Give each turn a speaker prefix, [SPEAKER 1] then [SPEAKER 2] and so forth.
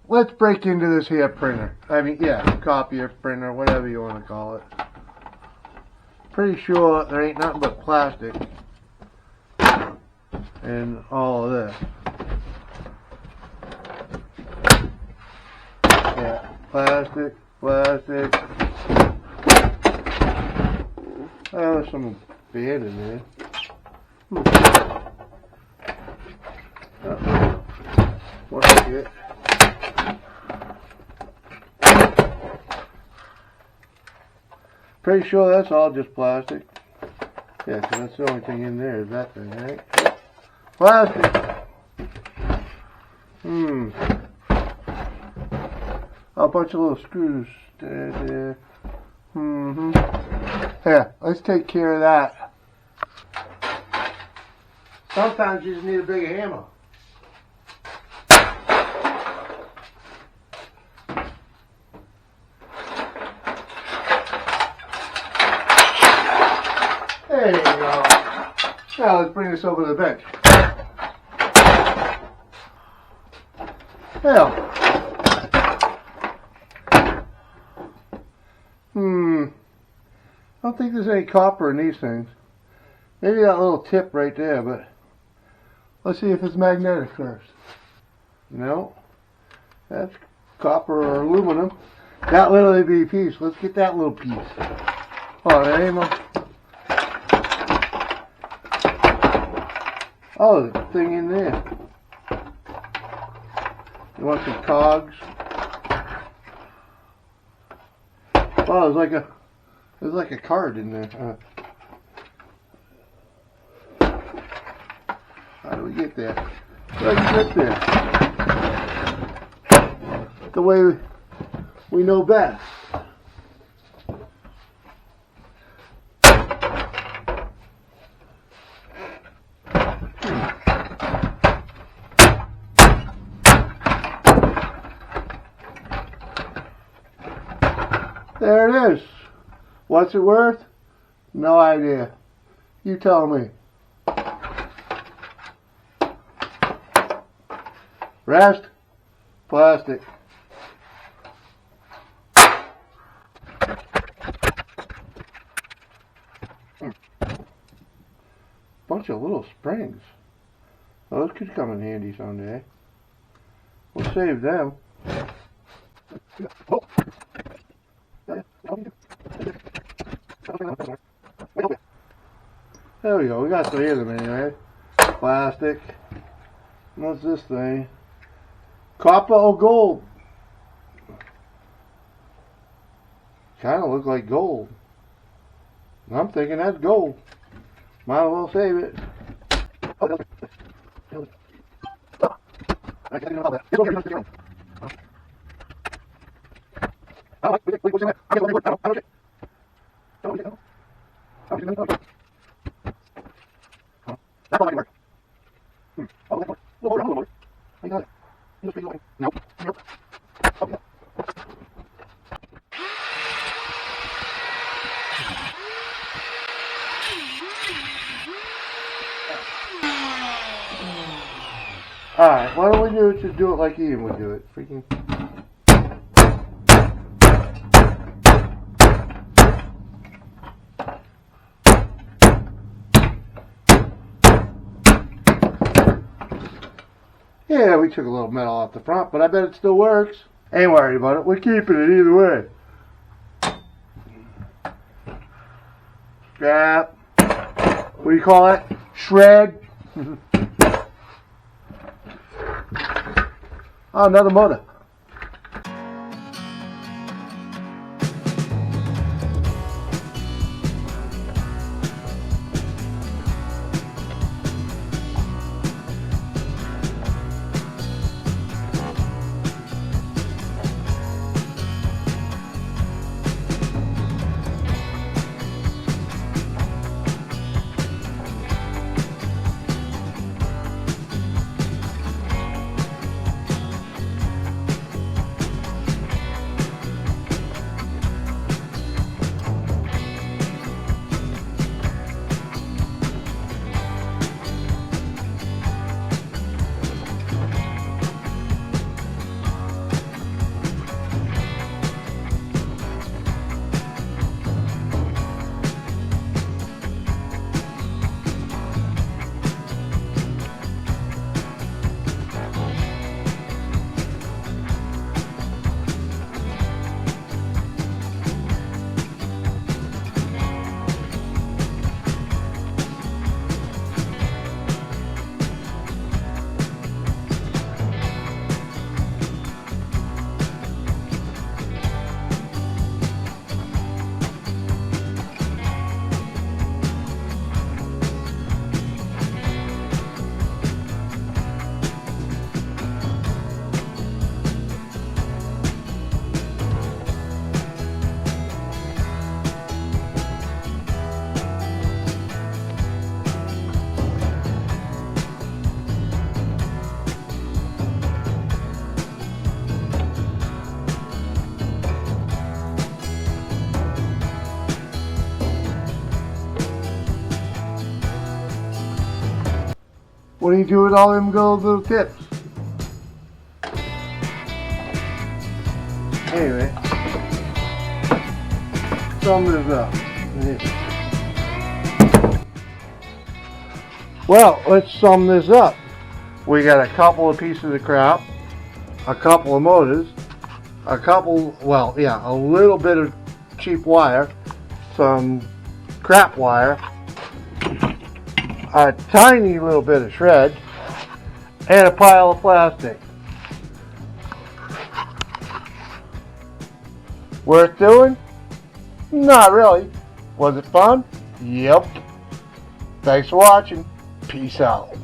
[SPEAKER 1] let's break into this here printer. I mean, yeah, copier, printer, whatever you want to call it. Pretty sure there ain't nothing but plastic in all of this. Yeah, plastic. Oh, there's some band in there. What's it? Pretty sure that's all just plastic. Yeah, so that's the only thing in there is that thing, right? Plastic. A bunch of little screws. There. Yeah, let's take care of that. Sometimes you just need a bigger hammer. There you go. Now let's bring this over to the bench. Hell. I don't think there's any copper in these things. Maybe that little tip right there, but let's see if it's magnetic first. No. That's copper or aluminum. That little bitty piece. Let's get that little piece. Oh, there ain't no... Oh, there's a thing in there. You want some cogs? Oh, there's like a card in there. How do we get there? How do we get there? The way we know best. There it is. What's it worth? No idea. You tell me. Rest? Plastic. Bunch of little springs. Those could come in handy someday. We'll save them. There we go. We got three of them anyway. Plastic. What's this thing? Copper or gold? Kind of look like gold. I'm thinking that's gold. Might as well save it. Alright, why don't we just do it like Ian would do it? Freaking. Yeah, we took a little metal off the front, but I bet it still works. Ain't worried about it. We're keeping it either way. Scrap. What do you call it? Shred. Oh, another motor. What do you do with all them little tips? Anyway, sum this up. Well, let's sum this up. We got a couple of pieces of crap, a couple of motors, a little bit of cheap wire, some crap wire, a tiny little bit of shred, and a pile of plastic. Worth doing? Not really. Was it fun? Yep. Thanks for watching. Peace out.